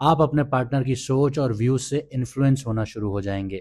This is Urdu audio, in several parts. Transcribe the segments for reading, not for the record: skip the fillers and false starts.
آپ اپنے پارٹنر کی سوچ اور ویوز سے انفلوئنس ہونا شروع ہو جائیں گے.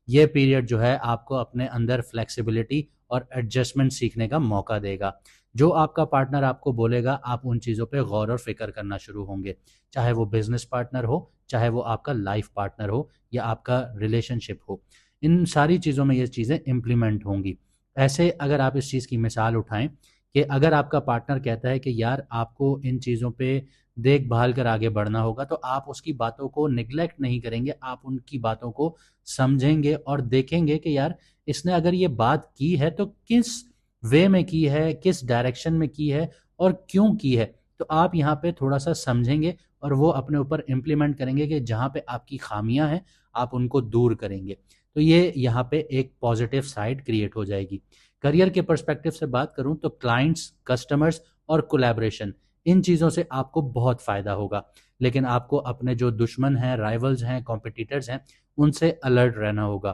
یہ پیریڈ جو ہے آپ کو اپنے اندر فلیکسیبلٹی اور ایڈجسٹمنٹ سیکھنے کا موقع دے گا. جو آپ کا پارٹنر آپ کو بولے گا آپ ان چیزوں پہ غور اور فکر کرنا شروع ہوں گے, چاہے وہ بزنس پارٹنر ہو, چاہے وہ آپ کا لائف پارٹنر ہو, یا آپ کا ریلیشن شپ ہو. ان ساری چیزوں میں یہ چیزیں امپلیمنٹ ہوں گی. ایسے اگر آپ اس چیز کی مثال اٹھائیں کہ اگر آپ کا پارٹنر کہتا ہے کہ یار آپ کو ان چیزوں پہ دیکھ بھال کر آگے بڑھنا ہوگا, تو آپ اس کی باتوں کو نگلیکٹ نہیں کریں گے, آپ ان کی باتوں کو سمجھیں گے اور دیکھیں گے کہ یار اس نے اگر یہ بات کی ہے تو کس وے میں کی ہے, کس ڈائریکشن میں کی ہے اور کیوں کی ہے. تو آپ یہاں پہ تھوڑا سا سمجھیں گے اور وہ اپنے اوپر امپلیمنٹ کریں گے کہ جہاں پہ آپ کی خامیاں ہیں آپ ان کو دور کریں گے. تو یہ یہاں پہ ایک پازیٹیو سائڈ کریٹ ہو جائے گی. کریئر کے پرسپیکٹو سے بات کروں تو کلائنٹس, کسٹمرز اور کولیبریشن, ان چیزوں سے آپ کو بہت فائدہ ہوگا. لیکن آپ کو اپنے جو دشمن ہیں, رائیولز ہیں, کمپٹیٹرز ہیں, ان سے الرٹ رہنا ہوگا,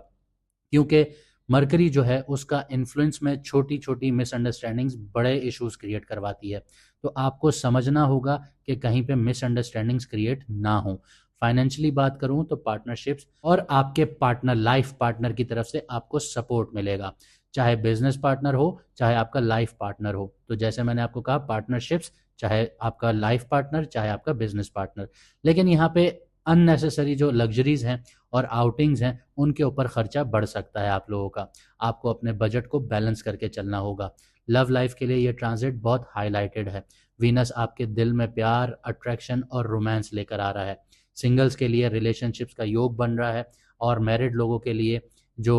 کیونکہ مرکری جو ہے اس کا انفلوئنس میں چھوٹی چھوٹی مس انڈرسٹینڈنگز بڑے ایشوز کریٹ کرواتی ہے. تو آپ کو سمجھنا ہوگا کہ کہیں پہ مس انڈرسٹینڈنگز کریٹ نہ ہوں. فائنینشلی بات کروں تو پارٹنرشپس اور آپ کے پارٹنر, لائف پارٹنر کی طرف سے آپ کو سپورٹ ملے گا, چاہے بزنس پارٹنر ہو, چاہے آپ کا لائف پارٹنر ہو. تو جیسے میں نے آپ کو کہا پارٹنرشپس, چاہے آپ کا لائف پارٹنر, چاہے آپ کا بزنس پارٹنر. لیکن یہاں پہ ان نیسیسری جو لگژریز ہیں اور آؤٹنگز ہیں ان کے اوپر خرچہ بڑھ سکتا ہے آپ لوگوں کا. آپ کو اپنے بجٹ کو بیلنس کر کے چلنا ہوگا. لو لائف کے لیے یہ ٹرانزٹ بہت ہائی لائٹڈ ہے. وینس آپ کے دل میں پیار, اٹریکشن اور رومانس لے کر آ رہا ہے. سنگلز کے لیے ریلیشن شپس کا یوگ بن رہا ہے, اور میرڈ لوگوں کے لیے جو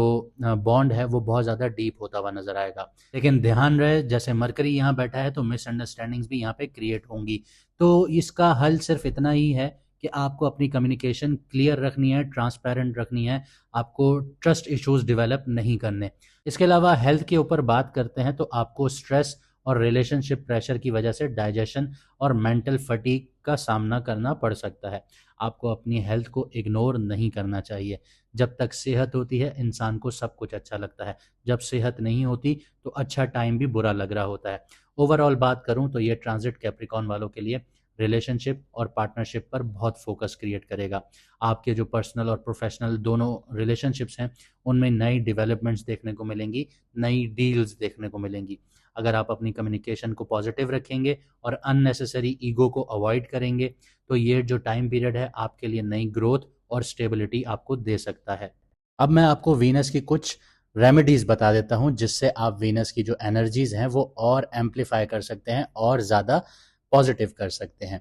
بانڈ ہے وہ بہت زیادہ ڈیپ ہوتا ہوا نظر آئے گا. لیکن دھیان رہے, جیسے مرکری یہاں بیٹھا ہے تو مس انڈرسٹینڈنگز بھی یہاں پہ کریٹ ہوں گی. تو اس کا حل صرف اتنا ہی ہے کہ آپ کو اپنی کمیونیکیشن کلیئر رکھنی ہے, ٹرانسپیرنٹ رکھنی ہے, آپ کو ٹرسٹ ایشوز ڈیولپ نہیں کرنے. اس کے علاوہ ہیلتھ کے اوپر بات کرتے ہیں تو آپ کو سٹریس اور ریلیشن شپ پریشر کی وجہ سے ڈائجیشن اور مینٹل فٹیگ کا سامنا کرنا پڑ سکتا ہے. آپ کو اپنی ہیلتھ کو اگنور نہیں کرنا چاہیے. جب تک صحت ہوتی ہے انسان کو سب کچھ اچھا لگتا ہے, جب صحت نہیں ہوتی تو اچھا ٹائم بھی برا لگ رہا ہوتا ہے. اوور آل بات کروں تو یہ ٹرانزٹ کیپریکون والوں کے لیے ریلیشن شپ اور پارٹنرشپ پر بہت فوکس کریٹ کرے گا. آپ کے جو پرسنل اور پروفیشنل دونوں ریلیشن شپس ہیں ان میں نئی ڈیولپمنٹس دیکھنے کو ملیں گی, نئی ڈیلز دیکھنے کو ملیں گی. اگر آپ اپنی کمیونیکیشن کو پازیٹیو رکھیں گے اور ان نیسیسری ایگو کو اوائڈ کریں گے تو یہ جو ٹائم پیریڈ ہے آپ کے لیے نئی گروتھ اور اسٹیبلٹی آپ کو دے سکتا ہے. اب میں آپ کو وینس کی کچھ ریمیڈیز بتا دیتا ہوں جس سے آپ وینس کی جو انرجیز ہیں وہ اور ایمپلیفائی کر سکتے ہیں اور زیادہ پازیٹیو کر سکتے ہیں.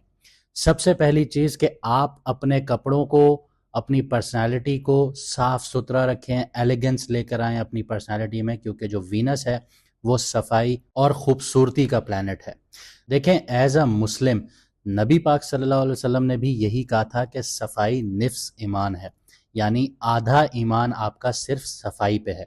سب سے پہلی چیز کہ آپ اپنے کپڑوں کو, اپنی پرسنالٹی کو صاف ستھرا رکھیں, ایلیگنس لے کر آئیں اپنی پرسنالٹی میں, کیونکہ جو وینس ہے وہ صفائی اور خوبصورتی کا پلانٹ ہے. دیکھیں, ایز اے مسلم نبی پاک صلی اللہ علیہ وسلم نے بھی یہی کہا تھا کہ صفائی نفس ایمان ہے, یعنی آدھا ایمان آپ کا صرف صفائی پہ ہے.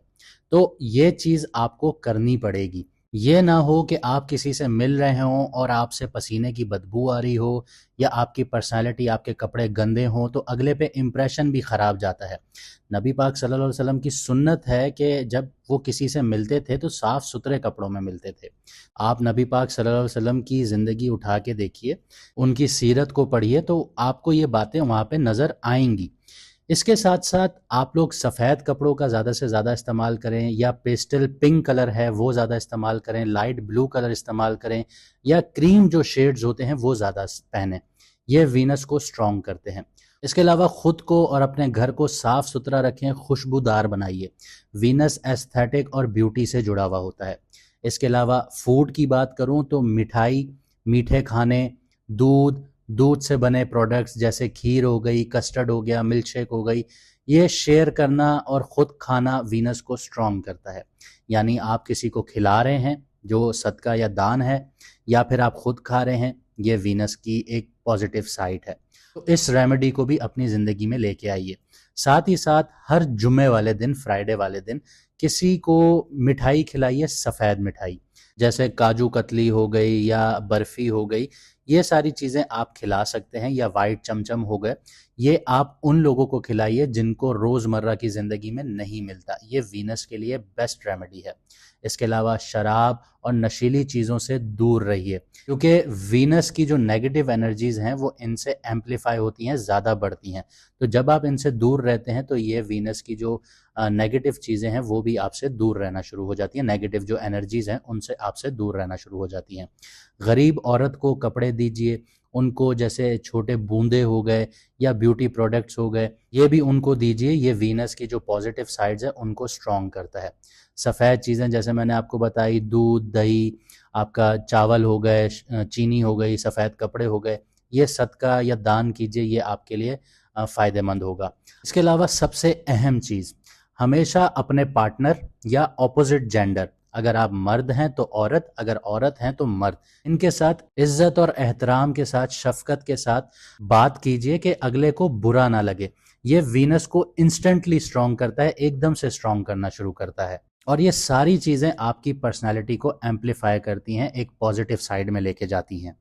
تو یہ چیز آپ کو کرنی پڑے گی. یہ نہ ہو کہ آپ کسی سے مل رہے ہوں اور آپ سے پسینے کی بدبو آ رہی ہو, یا آپ کی پرسنالٹی, آپ کے کپڑے گندے ہوں تو اگلے پہ امپریشن بھی خراب جاتا ہے. نبی پاک صلی اللہ علیہ وسلم کی سنت ہے کہ جب وہ کسی سے ملتے تھے تو صاف ستھرے کپڑوں میں ملتے تھے. آپ نبی پاک صلی اللہ علیہ وسلم کی زندگی اٹھا کے دیکھیے, ان کی سیرت کو پڑھیے تو آپ کو یہ باتیں وہاں پہ نظر آئیں گی. اس کے ساتھ ساتھ آپ لوگ سفید کپڑوں کا زیادہ سے زیادہ استعمال کریں, یا پیسٹل پنک کلر ہے وہ زیادہ استعمال کریں, لائٹ بلو کلر استعمال کریں, یا کریم جو شیڈز ہوتے ہیں وہ زیادہ پہنیں. یہ وینس کو سٹرونگ کرتے ہیں. اس کے علاوہ خود کو اور اپنے گھر کو صاف ستھرا رکھیں, خوشبودار بنائیے. وینس ایستھیٹک اور بیوٹی سے جڑا ہوا ہوتا ہے. اس کے علاوہ فوڈ کی بات کروں تو مٹھائی, میٹھے کھانے, دودھ سے بنے پروڈکٹس جیسے کھیر ہو گئی, کسٹرڈ ہو گیا, ملک شیک ہو گئی, یہ شیئر کرنا اور خود کھانا وینس کو سٹرونگ کرتا ہے. یعنی آپ کسی کو کھلا رہے ہیں جو صدقہ یا دان ہے, یا پھر آپ خود کھا رہے ہیں, یہ وینس کی ایک پازیٹیو سائٹ ہے. تو اس ریمیڈی کو بھی اپنی زندگی میں لے کے آئیے. ساتھ ہی ساتھ ہر جمعے والے دن, فرائیڈے والے دن کسی کو مٹھائی کھلائیے, سفید مٹھائی جیسے کاجو کتلی ہو گئی یا برفی ہو گئی, یہ ساری چیزیں آپ کھلا سکتے ہیں, یا وائٹ چمچم ہو گئے. یہ آپ ان لوگوں کو کھلائیے جن کو روزمرہ کی زندگی میں نہیں ملتا، یہ وینس کے لیے بیسٹ ریمیڈی ہے۔ اس کے علاوہ شراب اور نشیلی چیزوں سے دور رہیے، کیونکہ وینس کی جو نیگیٹو انرجیز ہیں وہ ان سے ایمپلیفائی ہوتی ہیں، زیادہ بڑھتی ہیں۔ تو جب آپ ان سے دور رہتے ہیں تو یہ وینس کی جو نیگیٹو چیزیں ہیں وہ بھی آپ سے دور رہنا شروع ہو جاتی ہیں، نیگیٹو جو انرجیز ہیں ان سے آپ سے دور رہنا شروع ہو جاتی ہیں۔ غریب عورت کو کپڑے دیجئے، ان کو جیسے چھوٹے بوندے ہو گئے یا بیوٹی پروڈکٹس ہو گئے، یہ بھی ان کو دیجئے، یہ وینس کی جو پازیٹیو سائڈز ہیں ان کو سٹرونگ کرتا ہے۔ سفید چیزیں جیسے میں نے آپ کو بتائی، دودھ، دہی، آپ کا چاول ہو گئے، چینی ہو گئی، سفید کپڑے ہو گئے، یہ صدقہ یا دان کیجئے، یہ آپ کے لیے فائدہ مند ہوگا۔ اس کے علاوہ سب سے اہم چیز، ہمیشہ اپنے پارٹنر یا اپوزٹ جینڈر، اگر آپ مرد ہیں تو عورت، اگر عورت ہیں تو مرد، ان کے ساتھ عزت اور احترام کے ساتھ، شفقت کے ساتھ بات کیجئے کہ اگلے کو برا نہ لگے۔ یہ وینس کو انسٹنٹلی سٹرونگ کرتا ہے، ایک دم سے سٹرونگ کرنا شروع کرتا ہے، اور یہ ساری چیزیں آپ کی پرسنالٹی کو ایمپلیفائی کرتی ہیں، ایک پازیٹیو سائڈ میں لے کے جاتی ہیں۔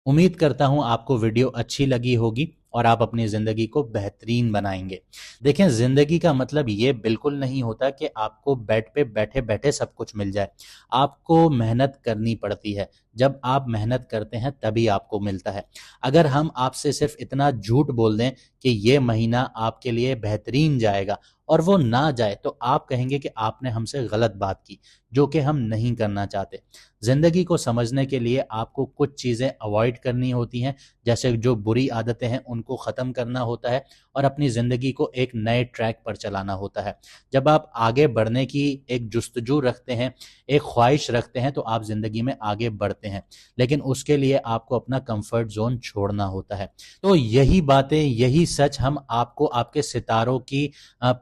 امید کرتا ہوں آپ کو ویڈیو اچھی لگی ہوگی اور آپ اپنی زندگی کو بہترین بنائیں گے۔ دیکھیں، زندگی کا مطلب یہ بالکل نہیں ہوتا کہ آپ کو بیڈ پہ بیٹھے بیٹھے سب کچھ مل جائے۔ آپ کو محنت کرنی پڑتی ہے، جب آپ محنت کرتے ہیں تبھی آپ کو ملتا ہے۔ اگر ہم آپ سے صرف اتنا جھوٹ بول دیں کہ یہ مہینہ آپ کے لیے بہترین جائے گا اور وہ نہ جائے تو آپ کہیں گے کہ آپ نے ہم سے غلط بات کی، جو کہ ہم نہیں کرنا چاہتے۔ زندگی کو سمجھنے کے لیے آپ کو کچھ چیزیں اوائڈ کرنی ہوتی ہیں، جیسے جو بری عادتیں ہیں ان کو ختم کرنا ہوتا ہے اور اپنی زندگی کو ایک نئے ٹریک پر چلانا ہوتا ہے۔ جب آپ آگے بڑھنے کی ایک جستجو رکھتے ہیں، ایک خواہش رکھتے ہیں، تو آپ زندگی میں آگے بڑھتے ہیں، لیکن اس کے لیے آپ کو اپنا کمفرٹ زون چھوڑنا ہوتا ہے۔ تو یہی باتیں، یہی سچ ہم آپ کو آپ کے ستاروں کی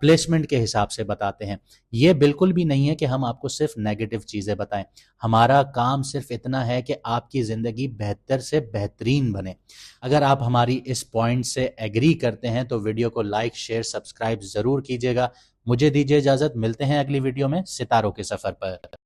پلیسمنٹ کے حساب سے بتاتے ہیں۔ یہ بالکل بھی نہیں ہے کہ ہم آپ کو صرف نیگیٹو چیزیں بتائیں، ہمارا کام صرف اتنا ہے کہ آپ کی زندگی بہتر سے بہترین بنے۔ اگر آپ ہماری اس پوائنٹ سے ایگری کرتے ہیں تو ویڈیو کو لائک، شیئر، سبسکرائب ضرور کیجیے گا۔ مجھے دیجیے اجازت، ملتے ہیں اگلی ویڈیو میں ستاروں کے سفر پر۔